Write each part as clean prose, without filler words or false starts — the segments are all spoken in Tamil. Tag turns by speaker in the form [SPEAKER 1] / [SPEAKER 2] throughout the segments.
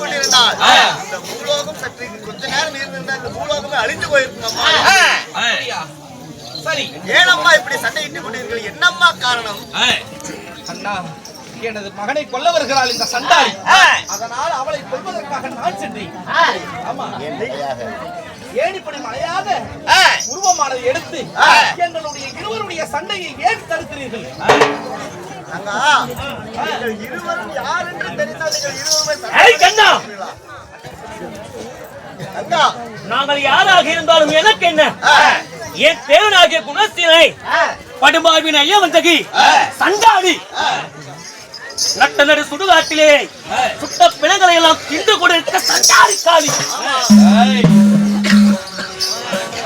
[SPEAKER 1] கொண்டிருந்தால் இந்த பூலோகம் சற்று கொஞ்ச நேரம் இருந்திருந்தா இந்த பூலோகமே அழிந்து போயிருக்குங்கம்மா.
[SPEAKER 2] சரி,
[SPEAKER 1] ஏனம்மா இப்படி சண்டையிட்டுக் கொண்டீர்கள்? என்னம்மா காரணம்?
[SPEAKER 2] அண்ணா, எனது மகனை கொல்ல வருகிறாள் இந்த சண்டாளி. அதனால் அவளை கொல்வதற்காக நான் சென்றேன். ஆமா, ஏனிப்படி மலையாக உருவமானதை எடுத்து எங்களுடைய இருவருடைய சண்டையை ஏன் தடுக்கிறீர்கள்?
[SPEAKER 1] இருவரும் யார் என்று தெரிந்தால்
[SPEAKER 3] நாங்கள் யாராக இருந்தாலும் எனக்கு என்ன? என் தேவனாகிய குணசீலை படுமாவின் ஐயவந்தகி சண்டாளி நட்ட நடு சுடுகாட்டிலே சுட்ட பிணங்களை எல்லாம் தின்று கொண்டிருக்க சண்டாளி காளி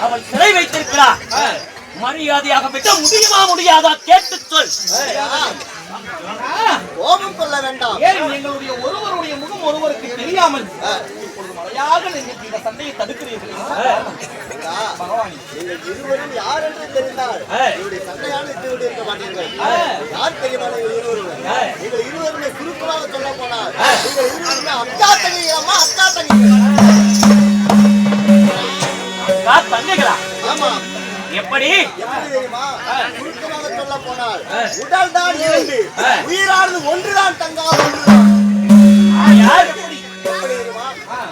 [SPEAKER 3] அவள் சிறை வைத்திருக்கிறார். மரியாதையாக விட முடியுமா முடியாதா கேட்டு சொல்.
[SPEAKER 1] கோபம் கொள்ள வேண்டாம்.
[SPEAKER 2] ஏன் எங்களுடைய ஒருவருடைய முகம் ஒருவருக்கு தெரியாமல் இப்பொழுது மழையாக இந்த சண்டையை தடுக்கிறீர்கள்? பகவானி,
[SPEAKER 1] நீங்கள் இருவரும் யார் என்று தெரிந்தால் என்னுடைய சண்டையான இருக்க மாட்டீர்கள். யார் தெரியுமா? நீங்கள் இருவருமே சுருக்கமாக சொல்ல போனால் நீங்கள் இருவருமே அக்கா தங்கைகளா? அக்கா
[SPEAKER 3] தங்கைகளா?
[SPEAKER 1] ஆமா.
[SPEAKER 3] எப்படி
[SPEAKER 1] தெரியுமா? சுருக்கமாக சொல்ல போனால் உடல் தான் இரண்டு, உயிரானது ஒன்றுதான். தங்கா ஒன்றுதான்.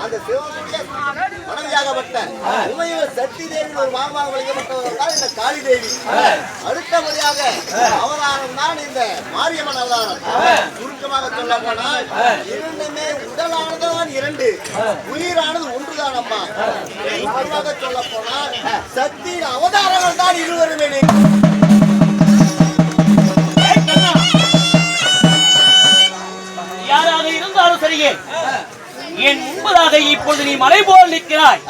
[SPEAKER 1] அந்த சிவனுடைய மனைவியாகப்பட்ட உமையில் சக்தி தேவி ஒரு மாமாக வழிபட்டவர் தான் இந்த காளி தேவி. அடுத்தபடியாக அவதாரம் தான் இந்த மாரியம்மன் அவதாரம். சுருக்கமாக சொல்ல போனால் இரண்டுமே உடலானதுதான் இரண்டு, உயிரானது ஒன்றுதான். அம்மா, சுருக்கமாக சொல்ல போனால் சக்தியின் அவதாரங்கள் தான் இருவருமே.
[SPEAKER 3] யாராக இருந்தாலும் சரியே, என் முன்பதாக இப்பொழுது நீ மலை போல் நிற்கிறாய்.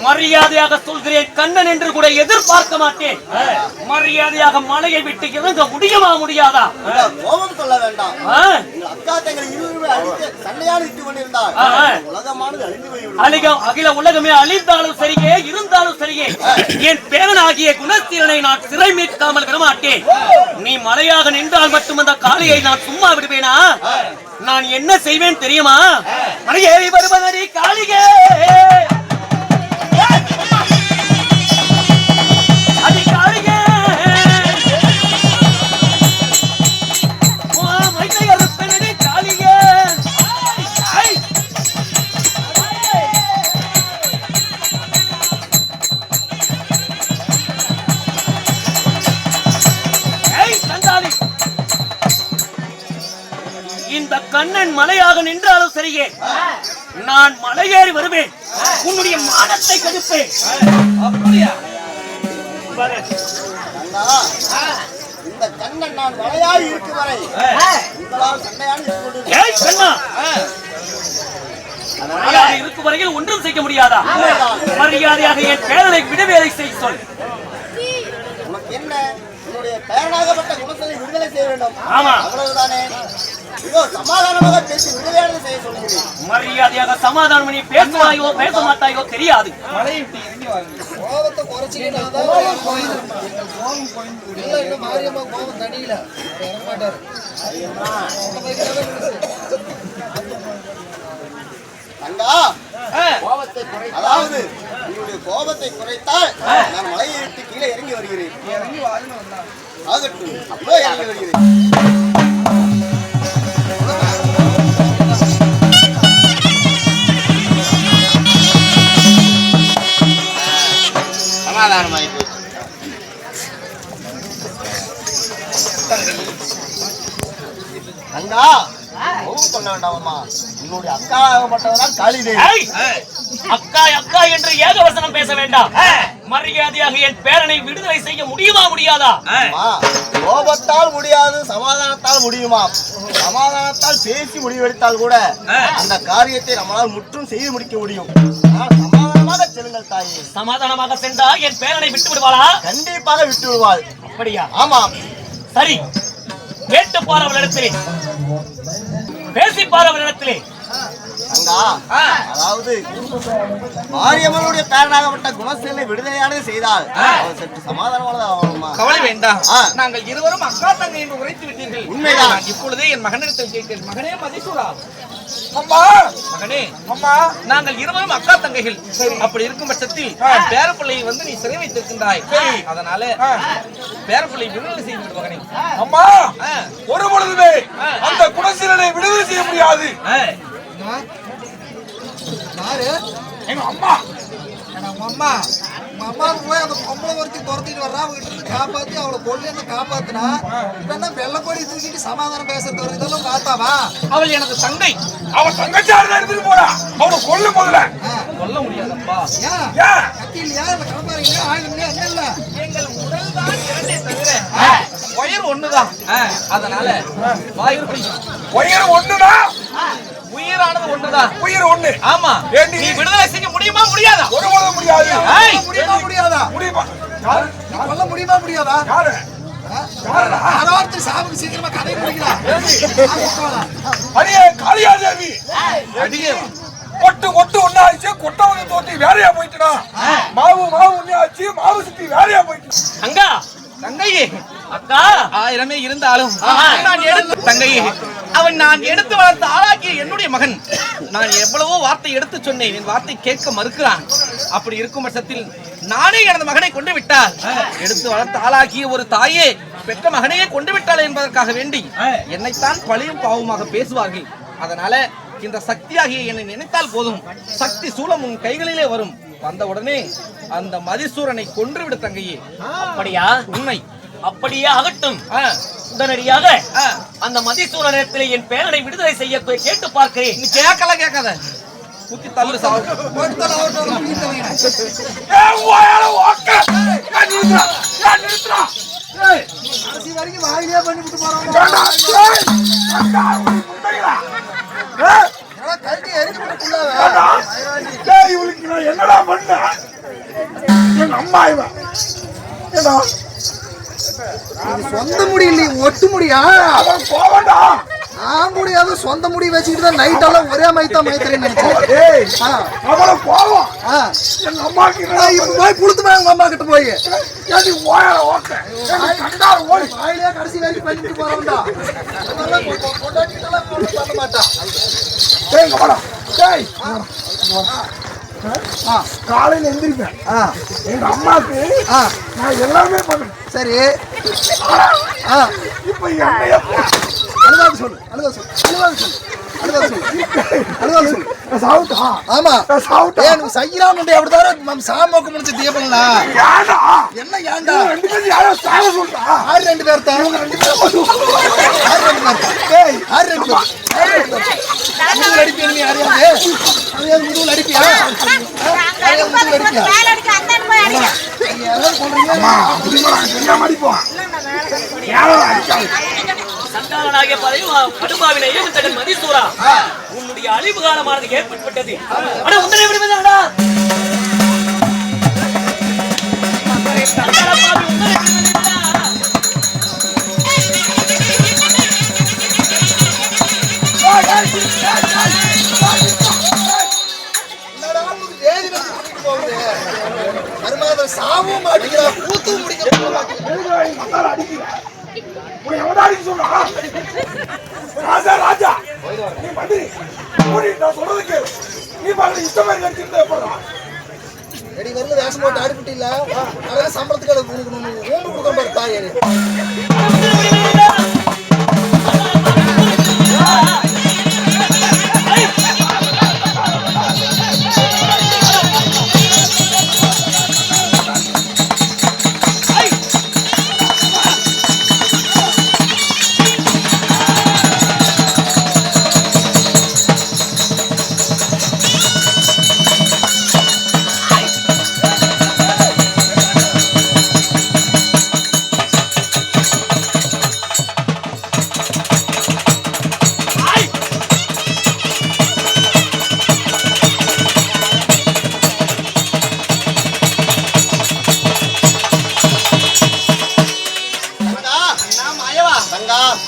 [SPEAKER 3] மரியாதையாக சொல்கிறேன், கண்ணன் என்று கூட எதிர்பார்க்க மாட்டேன். மரியாதையாக மலையை விட்டு இறங்க முடியுமா முடியாதா?
[SPEAKER 1] கோபம் சொல்ல வேண்டாம். அக்கா தங்களை இருவருமே அழித்து சண்டையால் இட்டு கொண்டிருந்தார். உலகமானது அழிந்து போய்விடும்.
[SPEAKER 3] அகில உலகமே அழிந்தாலும் சரியே, இருந்தாலும் சரியே, என் பேரனாகிய குணசீலனை நான் சிறை மீட்காமல் விடமாட்டேன். நீ மலையாக நின்றால் மட்டும் அந்த காளியை நான் சும்மா விடுவேனா? நான் என்ன செய்வேன் தெரியுமா? மலையேறி வருவதடி காளிகே, அடி காளிகே, மைத்தையரு பெண்ணடி காளிகே. இந்த கண்ணன் மலையாக நின்றாலும் சரியே, நான் மலையேறி வருவேன். உன்னுடைய மானத்தை கெடுப்பேன்.
[SPEAKER 2] அப்படியா?
[SPEAKER 1] இந்த கண்ணன் நான் மலையாய் இருக்கும் வரை உங்களால் சண்டையான
[SPEAKER 3] இருக்கும் வரையில் ஒன்றும் செய்ய முடியாதா? மரியாதையாக என் பேரனை விடுதலை செய்ய சொல்.
[SPEAKER 1] உனக்கு என்ன? உன்னுடைய பேரனாகப்பட்ட குணசீலனை விடுதலை செய்ய வேண்டும்.
[SPEAKER 3] ஆமா,
[SPEAKER 1] அவ்வளவுதானே? இதோ சமாதானமாக பேசி விடுதலை செய்ய சொல்கிறேன்.
[SPEAKER 3] மரியாதையாக சமாதானம் பண்ணி பேசுவாயோ பேச மாட்டாயோ தெரியாது.
[SPEAKER 2] மலையை விட்டு இறங்கி வாங்க.
[SPEAKER 4] கோபத்தை குறைச்சிக்கிட்டாதான் மாரியம்மா கோபம் தனியில இறங்க மாட்டாரு.
[SPEAKER 1] தங்கா, அதாவது உங்களுடைய கோபத்தை குறைத்தால் நான் மலையை விட்டு கீழே இறங்கி வருகிறேன்.
[SPEAKER 2] இறங்கி வாழ்ந்து வந்தான்.
[SPEAKER 1] ஆகட்டும், அப்படியே இறங்கி வருகிறேன். சமாதானமாய் போச்சு. தங்கா, கொள்ள வேண்டாமா? உன்னுடைய அக்காகப்பட்டவதான் காளிதேவி.
[SPEAKER 3] அக்கா அக்கா என்று ஏகவசனம் பேச வேண்டாம். மரியாதையாக என் பேரனை விடுதலை செய்ய முடியுமா முடியாதா?
[SPEAKER 1] கோபத்தால் முடியாது, சமாதானத்தால் முடியுமா? சமாதானத்தால் பேசி முடிவெடுத்தால் கூட அந்த காரியத்தை நம்மளால் முற்றும் செய்து முடிக்க முடியும். சமாதானமாக செல்லுங்கள் தாயே.
[SPEAKER 3] சமாதானமாக சென்றால் என் பேரனை விட்டு விடுவாளா?
[SPEAKER 1] கண்டிப்பாக விட்டு விடுவாள்.
[SPEAKER 3] அப்படியா?
[SPEAKER 1] ஆமாம்.
[SPEAKER 3] சரி, கேட்டு பாரவளிடத்திலே, பேசி பாரவளிடத்திலே.
[SPEAKER 1] அதாவது மாரியம்மனுடைய பேரனாகப்பட்ட குணசீலனை விடுதலையானது செய்தால் அவன் சற்று சமாதானமாக.
[SPEAKER 2] கவலை வேண்டாம், நாங்கள் இருவரும் அக்கா தங்கை என்று உரைத்து விட்டீர்கள்.
[SPEAKER 1] உண்மைதான்.
[SPEAKER 2] இப்பொழுதே என் மகனிடத்தில் கேட்கிறேன். மகனே மதிசூரா,
[SPEAKER 5] அம்மா
[SPEAKER 2] மகனே,
[SPEAKER 5] அம்மா
[SPEAKER 2] நாங்கள் இருவரும் அக்கா தங்கைகள். அப்படி இருக்கும் பட்சத்தில் பேரப்பிள்ளையை வந்து நீ சிறை வைத்திருக்கின்றாய். அதனால பேரப்பிள்ளை விடுதலை செய்து விடு மகனே.
[SPEAKER 5] அம்மா ஒரு பொழுதுமே அந்த குணசீலனை விடுதலை செய்ய முடியாது.
[SPEAKER 4] யாரு
[SPEAKER 5] எங்க அம்மா
[SPEAKER 4] உங்க அம்மா உங்க அம்மாவுக்கு போய் அந்த பொம்பளை ஒருத்தி துரத்திட்டு வர்றா, அவங்க இருந்து காப்பாத்தி அவளை கொல்லி அந்த காப்பாத்தினா இப்ப என்ன வெள்ளக்கோடி தூக்கிட்டு சமாதானம் பேசுறது வருது? இதெல்லாம் காத்தாவா?
[SPEAKER 2] அவள் எனது தங்கை.
[SPEAKER 5] அவன் தங்கச்சாரு எடுத்துட்டு போறா. அவனை கொல்ல முதல்ல.
[SPEAKER 2] சொல்ல முடியாதப்பா.
[SPEAKER 4] ஏன்
[SPEAKER 5] ஏன்
[SPEAKER 4] கத்தி இல்லையா, இல்ல கடப்பாரு இல்லையா, ஆயுதம் இல்லையா, என்ன இல்ல?
[SPEAKER 2] எங்கள் உடல் தான் இரண்டே தவிர உயிர் ஒண்ணுதான். அதனால வாய்ப்பை
[SPEAKER 5] உயிர் ஒண்ணுதான்.
[SPEAKER 2] உயிரானது ஒண்ணுதான்.
[SPEAKER 5] உயிர் ஒண்ணு.
[SPEAKER 2] ஆமா.
[SPEAKER 5] ஏண்டி?
[SPEAKER 2] நீ விடுதலை செய்ய முடியுமா முடியாதா?
[SPEAKER 5] ஒரு பொழுது முடியாது.
[SPEAKER 2] ஏய்,
[SPEAKER 4] முடியுமா முடியாதா?
[SPEAKER 5] முடியுமா?
[SPEAKER 4] நீ கொல்ல முடியுமா முடியாதா?
[SPEAKER 5] யாரு யாருடா?
[SPEAKER 4] யாராவது சாவுக்கு சீக்கிரமா கதை முடிக்கலாம்.
[SPEAKER 5] அடியே காளியாதேவி
[SPEAKER 2] அடியே
[SPEAKER 5] கொட்டு கொட்டு ஒன்னாச்சு. கொட்டவங்க தோட்டி வேறையா போயிட்டுனா. மாவு மாவு ஒன்னாச்சு. மாவு சுத்தி வேறையா போயிட்டு.
[SPEAKER 3] அங்கா
[SPEAKER 2] தங்கையே,
[SPEAKER 3] அக்கா
[SPEAKER 2] ஆயிரமே இருந்தாலும் நான் எடுத்து தங்கையே, அவன் நான் எடுத்து வளர்த்து ஆளாக்கிய என்னுடைய மகன். நான் எவ்வளவோ வார்த்தை எடுத்து சொன்னேன், என் வார்த்தை கேட்க மறுக்கிறான். அப்படி இருக்கும் பட்சத்தில் நானே எனது மகனை கொண்டு விட்டால், எடுத்து வளர்த்து ஆளாக்கிய ஒரு தாயே பெற்ற மகனையே கொண்டு விட்டாள் என்பதற்காக வேண்டி என்னைத்தான் பழியும் பாவமாக பேசுவார்கள். அதனால இந்த சக்தியாகிய என்னை நினைத்தால் போதும், சக்தி சூலம் உன் கைகளிலே வரும். வந்த உடனே அந்த மதிசூரனை கொன்றுவிடு தங்கையே.
[SPEAKER 3] அப்படியா?
[SPEAKER 2] உண்மை.
[SPEAKER 3] அப்படியே ஆகட்டும். உடனடியாக அந்த மதிசூரனிடத்திலே என் பேரனை விடுதலை செய்ய கேட்டு பார்க்கிறேன்.
[SPEAKER 2] நீ கேட்காத குத்தி தள்ளு சாவு.
[SPEAKER 4] கடைசி வரைக்கும் வாயிலே பண்ணிவிட்டு போறாங்க. கல்வி எரிஞ்சுட்டு
[SPEAKER 5] என்னடா பண்ண எங்க அம்மா இவன் ஏதோ
[SPEAKER 4] சொந்த முடி இல்லை, ஒட்டு முடியா?
[SPEAKER 5] அவன் போவண்டா.
[SPEAKER 4] நான் முடியாது, சொந்த முடி வச்சுக்கிட்டு தான் நைட் எல்லாம் ஒரே மைத்தான் மைத்திரேன்னு நினைச்சேன்.
[SPEAKER 5] அவளை போவோம். எங்க அம்மாக்கு
[SPEAKER 4] இப்ப போய் புளுத்து போய் உங்க அம்மா கிட்ட போய் வாயிலே கடைசி வரைக்கும் பண்ணிட்டு போறோம்டா. பண்ண மாட்டான்.
[SPEAKER 5] காலையில எந்திரிப்பேன். எங்க அம்மாக்கு நான் எல்லாமே பண்ணுவேன்.
[SPEAKER 4] சரி,
[SPEAKER 5] இப்ப என்னைய
[SPEAKER 4] அழுதாது சொல்லு, அழுதாது சொல்லு, அழுதாது சொல்லு, அழுதாது சொல்லு, அழுதாது சொல்லு.
[SPEAKER 5] சாவுட்டா?
[SPEAKER 4] ஆமா
[SPEAKER 5] சாவுட்டா?
[SPEAKER 4] ஏன் செய்யறான்னு அப்படி தவிர சாமோக்கு முடிச்சு தீபங்களா?
[SPEAKER 5] ஏண்டா
[SPEAKER 4] என்ன ஏண்டா?
[SPEAKER 5] ரெண்டு பேரும் யாரும் சாவ சொல்றா?
[SPEAKER 4] ஆறு ரெண்டு பேர் தான். ரெண்டு பேர் ஆறு ரெண்டு பேர். ஆறு ரெண்டு பேர். முதுகுல அடிப்பியா நீ? அறியாது முதுகுல அடிப்பியா? முதுகுல அடிப்பியா?
[SPEAKER 3] சண்டாளனாகிய கடுமாவினை ஏவத்தகன் மதிசூரா, உன்னுடைய அழிவு காலமானது ஏற்பட்டுவிட்டது. ஆனா உன்னை விடுவதாடா?
[SPEAKER 4] சாவும் அடிக்கிறா, கூத்தும் முடிக்க
[SPEAKER 5] ராஜா நீ மந்திரி நான் சொல்றது கேளு. நீ பாருங்க இஷ்டமா போடுறான்.
[SPEAKER 4] எடி வரல வேஷம் போட்டு அடிப்பிட்டு இல்ல, அதான் சம்பளத்துக்கு அதை ஊம்பு கொடுக்க பாரு தாயே.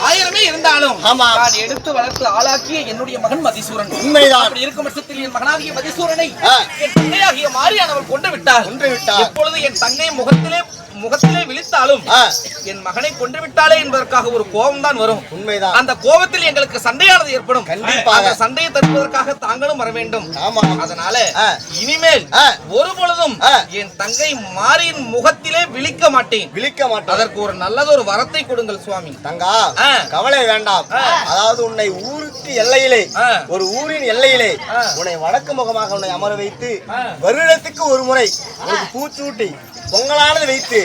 [SPEAKER 2] ஆயிரமே இருந்தாலும்
[SPEAKER 1] ஆமா.
[SPEAKER 2] நான் எடுத்து வளர்த்து ஆளாக்கிய என்னுடைய மகன் மதிசூரன்.
[SPEAKER 1] உண்மைதான்.
[SPEAKER 2] அப்படி இருக்கும் பட்சத்தில் என் மகனாகிய மதிசூரனை என் தங்கையாகிய மாரியானவள் கொண்டு விட்டார். எப்பொழுது என் தங்கை முகத்திலே விழித்தாலும் என் மகனை கொன்று விட்டாலே என்பதற்காக ஒரு கோபம் தான் வரும்.
[SPEAKER 1] உண்மைதான்.
[SPEAKER 2] அந்த கோபத்தில் எங்களுக்கு சண்டையானது ஏற்படும்.
[SPEAKER 1] கண்டிப்பாக.
[SPEAKER 2] அந்த சண்டையை தடுப்பதற்காக தாங்களும் வர வேண்டும்.
[SPEAKER 1] ஆமா.
[SPEAKER 2] அதனால இனிமேல் ஒரு பொழுதும் என் தங்கை மாரியின் முகத்திலே விழிக்க மாட்டேன். அதற்கு ஒரு நல்லதொரு வரத்தை கொடுங்கள் சுவாமி.
[SPEAKER 1] தங்கா, கவலை வேண்டாம். அதாவது உன்னை ஊருக்கு எல்லையிலே, ஒரு ஊரின் எல்லையிலே உன்னை வடக்கு முகமாக உன்னை அமர வைத்து வருடத்துக்கு ஒரு முறை உனக்கு பூச்சூட்டி பொங்கலானது வைத்து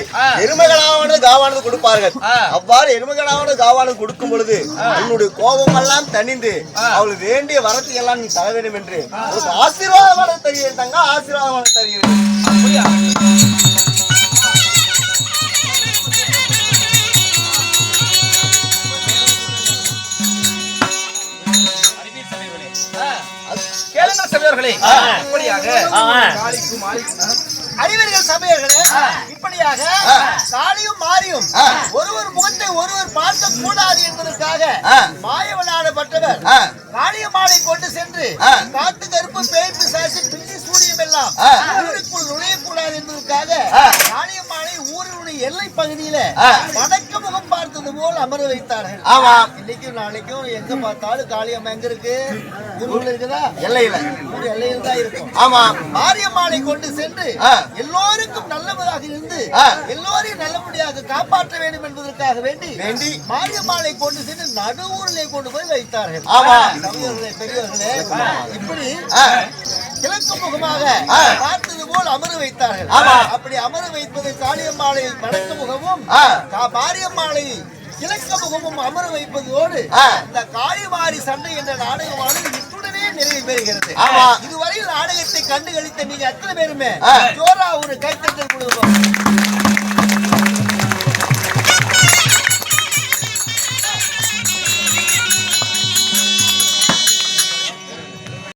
[SPEAKER 1] எருமைகளானது காவானது கொடுப்பார்கள். அவ்வாறு எருமைகளானது காவானது கொடுக்கும் பொழுது உன்னுடைய கோபம் எல்லாம் தணிந்து அவளுக்கு வேண்டிய வரத்தை எல்லாம் நீ தர வேண்டும் என்று உனக்கு ஆசீர்வாதமான தருகிறேன் தங்கா, ஆசீர்வாதமான தருகிறேன்.
[SPEAKER 2] கேளுங்கள் சபையோர்களே, இப்படியாக
[SPEAKER 4] அறிவர்கள் சபையர்களே, இப்படியாக காளியும் மாரியும் ஒருவர் முகத்தை ஒருவர் பார்க்க கூடாது என்பதற்காக மாயவனாடப்பட்டவர் காளியம்மாளை கொண்டு சென்று காட்டு கருப்பு பேய் பிசாசு பில்லி சூரியம் எல்லாம் ஊருக்குள் நுழையக்கூடாது என்பதற்காக காளியம்மாளை ஊரினுடைய எல்லை பகுதியில வடக்கு முகம் பார்த்தது போல் அமர வைத்தார்கள்.
[SPEAKER 1] ஆமா.
[SPEAKER 4] இன்னைக்கும் நாளைக்கும் எங்க பார்த்தாலும் காளியம்மா எங்க இருக்கு? ஊருக்குள்ள இருக்குதா?
[SPEAKER 1] எல்லையில.
[SPEAKER 4] ஊர் எல்லையில் தான் இருக்கும்.
[SPEAKER 1] ஆமா.
[SPEAKER 4] மாரியம்மாளை கொண்டு சென்று எல்லோருக்கும் நல்லவராக இருந்து எல்லோரையும் நல்லபடியாக காப்பாற்ற வேண்டும் என்பதற்காக வேண்டி மாரியம்மாளை கொண்டு சென்று நடுவூரிலே கொண்டு போய் வைத்தார்கள். பெரியவர்களே, இப்படி கிழக்கு முகமாக பார்த்தது போல் அமர வைத்தார்கள். அப்படி அமர வைப்பது காளியம்மாளை வடக்கு முகமும் மாரியம்மாளை கிழக்கு முகமும் அமர வைப்பதோடு இந்த காளிமாரி சண்டை என்ற நாடகமானது இத்துடனே நிறைவு பெறுகிறது. இதுவரையில் நாடகத்தை கண்டுகளித்த நீங்க அத்தனை பேருமே ஜோரா ஒரு கைத்தட்டல் கொடுப்போம்.